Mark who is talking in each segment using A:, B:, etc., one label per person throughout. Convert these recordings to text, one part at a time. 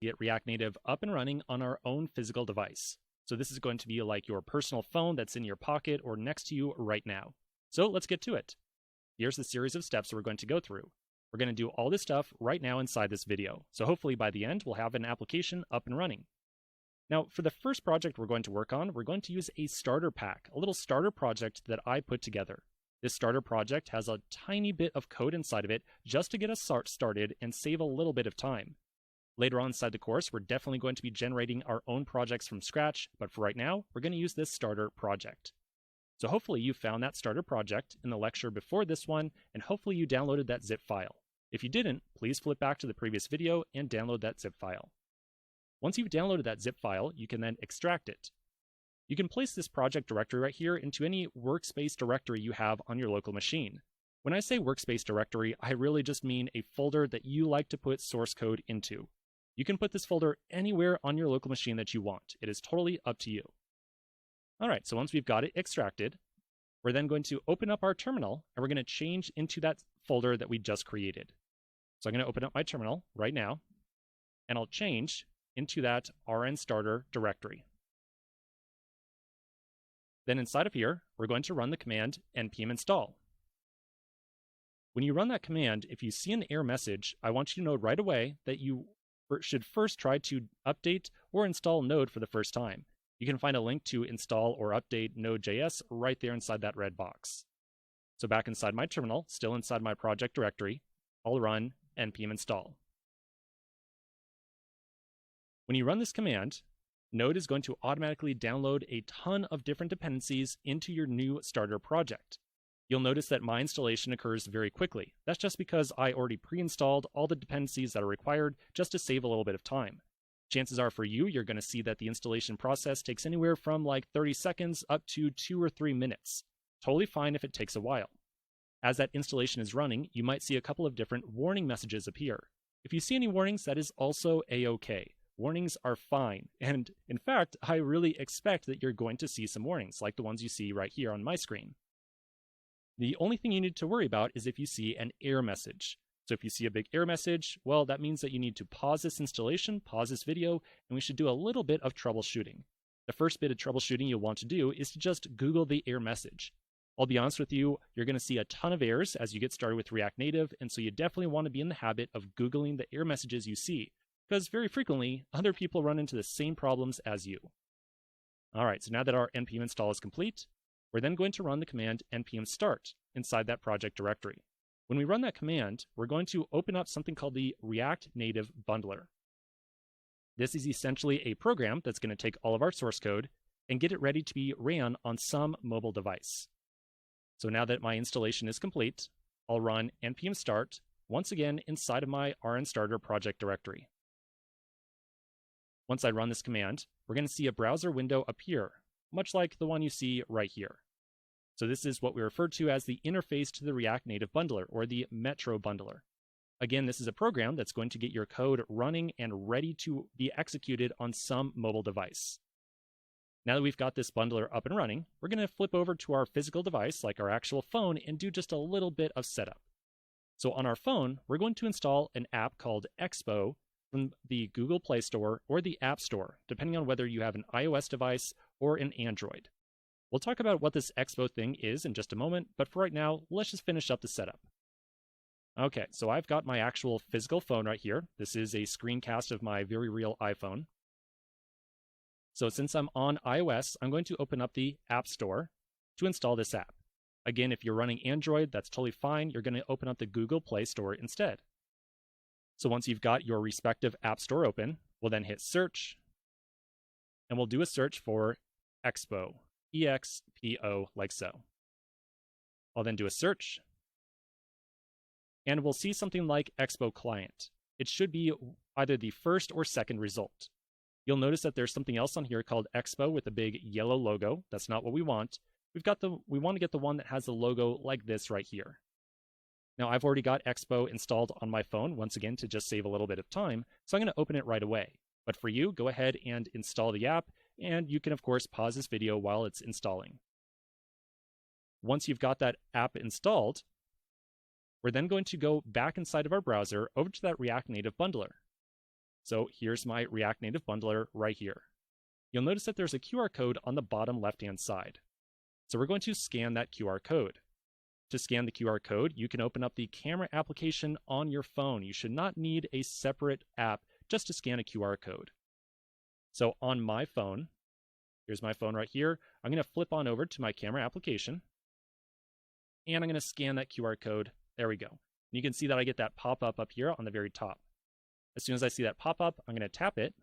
A: get React Native up and running on our own physical device. So this is going to be like your personal phone that's in your pocket or next to you right now. So let's get to it. Here's the series of steps we're going to go through. We're going to do all this stuff right now inside this video. So hopefully by the end, we'll have an application up and running. Now, for the first project we're going to work on, we're going to use a starter pack, a little starter project that I put together. This starter project has a tiny bit of code inside of it just to get us started and save a little bit of time. Later on inside the course, we're definitely going to be generating our own projects from scratch, but for right now, we're going to use this starter project. So hopefully you found that starter project in the lecture before this one, and hopefully you downloaded that zip file. If you didn't, please flip back to the previous video and download that zip file. Once you've downloaded that zip file, you can then extract it. You can place this project directory right here into any workspace directory you have on your local machine. When I say workspace directory, I really just mean a folder that you like to put source code into. You can put this folder anywhere on your local machine that you want. It is totally up to you. All right, so once we've got it extracted, we're then going to open up our terminal and we're going to change into that folder that we just created. So I'm going to open up my terminal right now and I'll change into that rn starter directory. Then inside of here, we're going to run the command npm install. When you run that command, if you see an error message, I want you to know right away that you should first try to update or install Node for the first time. You can find a link to install or update Node.js right there inside that red box. So back inside my terminal, still inside my project directory, I'll run npm install. When you run this command, Node is going to automatically download a ton of different dependencies into your new starter project. You'll notice that my installation occurs very quickly. That's just because I already pre-installed all the dependencies that are required just to save a little bit of time. Chances are for you, you're going to see that the installation process takes anywhere from like 30 seconds up to 2 or 3 minutes. Totally fine if it takes a while. As that installation is running, you might see a couple of different warning messages appear. If you see any warnings, that is also a-okay. Warnings are fine, and in fact, I really expect that you're going to see some warnings, like the ones you see right here on my screen. The only thing you need to worry about is if you see an error message. So if you see a big error message, well, that means that you need to pause this installation, pause this video, and we should do a little bit of troubleshooting. The first bit of troubleshooting you'll want to do is to just Google the error message. I'll be honest with you, you're going to see a ton of errors as you get started with React Native, and so you definitely want to be in the habit of Googling the error messages you see, because very frequently, other people run into the same problems as you. All right, so now that our npm install is complete, we're then going to run the command npm start inside that project directory. When we run that command, we're going to open up something called the React Native Bundler. This is essentially a program that's going to take all of our source code and get it ready to be ran on some mobile device. So now that my installation is complete, I'll run npm start once again inside of my rn starter project directory. Once I run this command, we're going to see a browser window appear, much like the one you see right here. So this is what we refer to as the interface to the React Native Bundler, or the Metro Bundler. Again, this is a program that's going to get your code running and ready to be executed on some mobile device. Now that we've got this bundler up and running, we're going to flip over to our physical device, like our actual phone, and do just a little bit of setup. So on our phone, we're going to install an app called Expo from the Google Play Store or the App Store, depending on whether you have an iOS device or an Android. We'll talk about what this Expo thing is in just a moment, but for right now, let's just finish up the setup. Okay, so I've got my actual physical phone right here. This is a screencast of my very real iPhone. So since I'm on iOS, I'm going to open up the App Store to install this app. Again, if you're running Android, that's totally fine. You're going to open up the Google Play Store instead. So once you've got your respective App Store open, we'll then hit search, and we'll do a search for Expo, E-X-P-O, like so. I'll then do a search, and we'll see something like Expo Client. It should be either the first or second result. You'll notice that there's something else on here called Expo with a big yellow logo. That's not what we want. We want to get the one that has the logo like this right here. Now, I've already got Expo installed on my phone, once again, to just save a little bit of time, so I'm going to open it right away. But for you, go ahead and install the app, and you can, of course, pause this video while it's installing. Once you've got that app installed, we're then going to go back inside of our browser over to that React Native Bundler. So here's my React Native bundler right here. You'll notice that there's a QR code on the bottom left-hand side. So we're going to scan that QR code. To scan the QR code, you can open up the camera application on your phone. You should not need a separate app just to scan a QR code. So on my phone, here's my phone right here. I'm going to flip on over to my camera application, and I'm going to scan that QR code. There we go. And you can see that I get that pop-up up here on the very top. As soon as I see that pop-up, I'm going to tap it.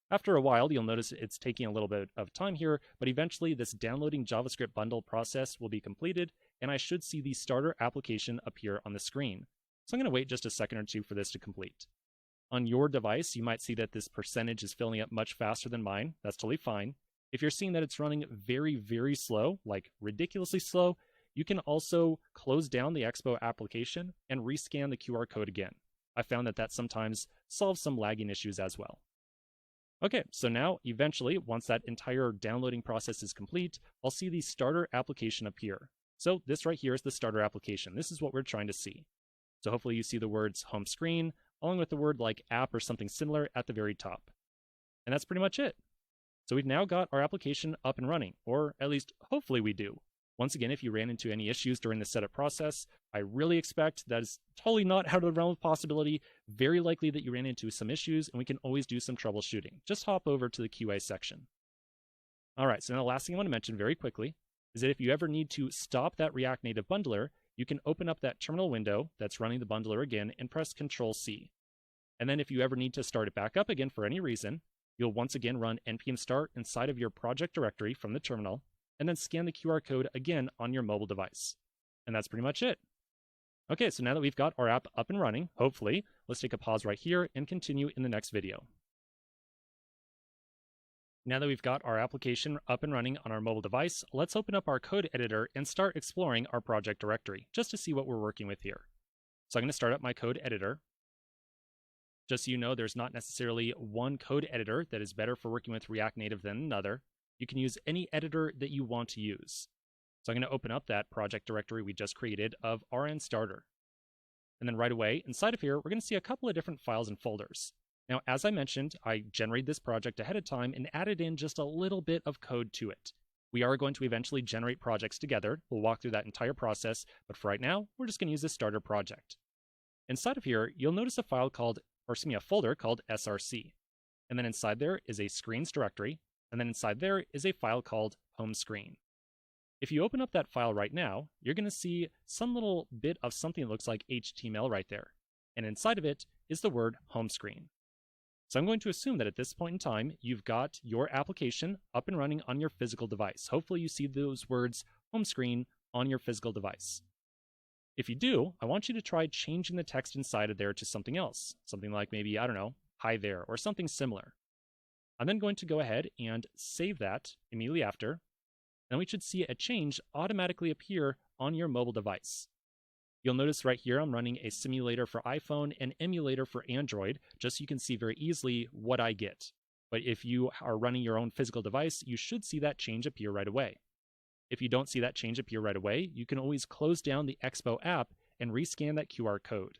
A: After a while, you'll notice it's taking a little bit of time here, but eventually this downloading JavaScript bundle process will be completed, and I should see the starter application appear on the screen. So I'm going to wait just a second or two for this to complete. On your device, you might see that this percentage is filling up much faster than mine. That's totally fine. If you're seeing that it's running very, very slow, like ridiculously slow, you can also close down the Expo application and rescan the QR code again. I found that sometimes solves some lagging issues as well. Okay, so now eventually, once that entire downloading process is complete, I'll see the starter application appear. So this right here is the starter application. This is what we're trying to see. So hopefully you see the words home screen, along with the word like app or something similar at the very top. And that's pretty much it. So we've now got our application up and running, or at least hopefully we do. Once again, if you ran into any issues during the setup process, I really expect that is totally not out of the realm of possibility. Very likely that you ran into some issues, and we can always do some troubleshooting. Just hop over to the QA section. All right, so now the last thing I want to mention very quickly is that if you ever need to stop that React Native bundler, you can open up that terminal window that's running the bundler again and press Control-C. And then if you ever need to start it back up again for any reason, you'll once again run npm start inside of your project directory from the terminal, and then scan the QR code again on your mobile device. And that's pretty much it. Okay, so now that we've got our app up and running, hopefully, let's take a pause right here and continue in the next video. Now that we've got our application up and running on our mobile device, let's open up our code editor and start exploring our project directory, just to see what we're working with here. So I'm going to start up my code editor. Just so you know, there's not necessarily one code editor that is better for working with React Native than another. You can use any editor that you want to use. So I'm going to open up that project directory we just created of rnstarter. And then right away, inside of here, we're going to see a couple of different files and folders. Now, as I mentioned, I generated this project ahead of time and added in just a little bit of code to it. We are going to eventually generate projects together. We'll walk through that entire process, but for right now, we're just going to use this starter project. Inside of here, you'll notice a folder called src. And then inside there is a screens directory, and then inside there is a file called home screen. If you open up that file right now, you're going to see some little bit of something that looks like HTML right there. And inside of it is the word home screen. So I'm going to assume that at this point in time, you've got your application up and running on your physical device. Hopefully you see those words home screen on your physical device. If you do, I want you to try changing the text inside of there to something else. Something like maybe, I don't know, hi there, or something similar. I'm then going to go ahead and save that immediately after. Then we should see a change automatically appear on your mobile device. You'll notice right here I'm running a simulator for iPhone and emulator for Android, just so you can see very easily what I get. But if you are running your own physical device, you should see that change appear right away. If you don't see that change appear right away, you can always close down the Expo app and rescan that QR code.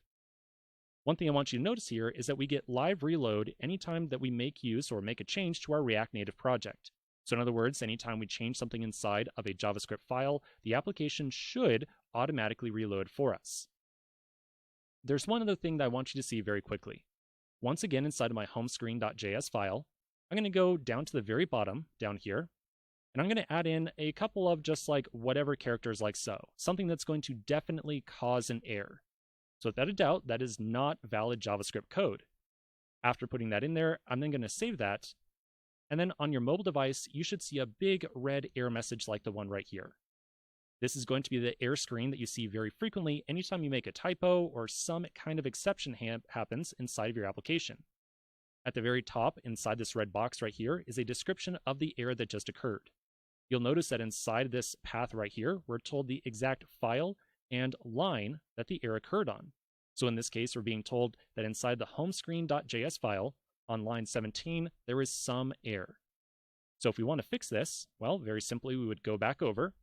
A: One thing I want you to notice here is that we get live reload anytime that we make use or make a change to our React Native project. So in other words, anytime we change something inside of a JavaScript file, the application should automatically reload for us. There's one other thing that I want you to see very quickly. Once again, inside of my homescreen.js file, I'm going to go down to the very bottom, down here, and I'm going to add in a couple of just like whatever characters like so, something that's going to definitely cause an error. So without a doubt, that is not valid JavaScript code. After putting that in there, I'm then going to save that. And then on your mobile device, you should see a big red error message like the one right here. This is going to be the error screen that you see very frequently anytime you make a typo or some kind of exception happens inside of your application. At the very top, inside this red box right here, is a description of the error that just occurred. You'll notice that inside this path right here, we're told the exact file and line that the error occurred on. So in this case, we're being told that inside the homescreen.js file, on line 17, there is some error. So if we want to fix this, well, very simply, we would go back over,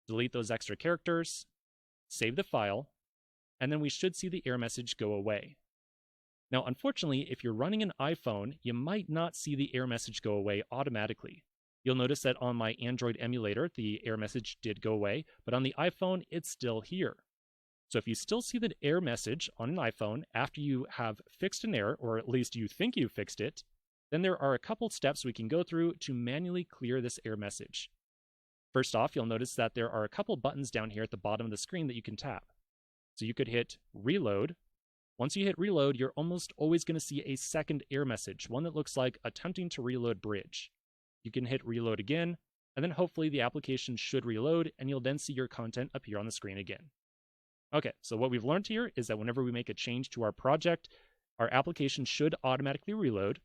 A: delete those extra characters, save the file, and then we should see the error message go away. Now, unfortunately, if you're running an iPhone, you might not see the error message go away automatically. You'll notice that on my Android emulator, the error message did go away, but on the iPhone, it's still here. So if you still see the error message on an iPhone after you have fixed an error, or at least you think you fixed it, then there are a couple steps we can go through to manually clear this error message. First off, you'll notice that there are a couple buttons down here at the bottom of the screen that you can tap. So you could hit reload. Once you hit reload, you're almost always going to see a second error message, one that looks like attempting to reload bridge. You can hit reload again, and then hopefully the application should reload, and you'll then see your content appear on the screen again. Okay, so what we've learned here is that whenever we make a change to our project, our application should automatically reload.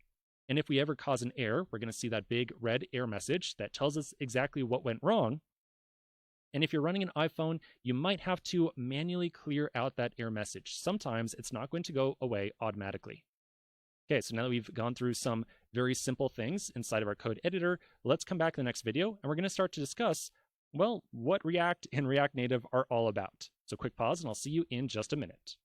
A: And if we ever cause an error, we're going to see that big red error message that tells us exactly what went wrong. And if you're running an iPhone, you might have to manually clear out that error message. Sometimes it's not going to go away automatically. Okay, so now that we've gone through some very simple things inside of our code editor, let's come back in the next video and we're going to start to discuss, well, what React and React Native are all about. So quick pause and I'll see you in just a minute.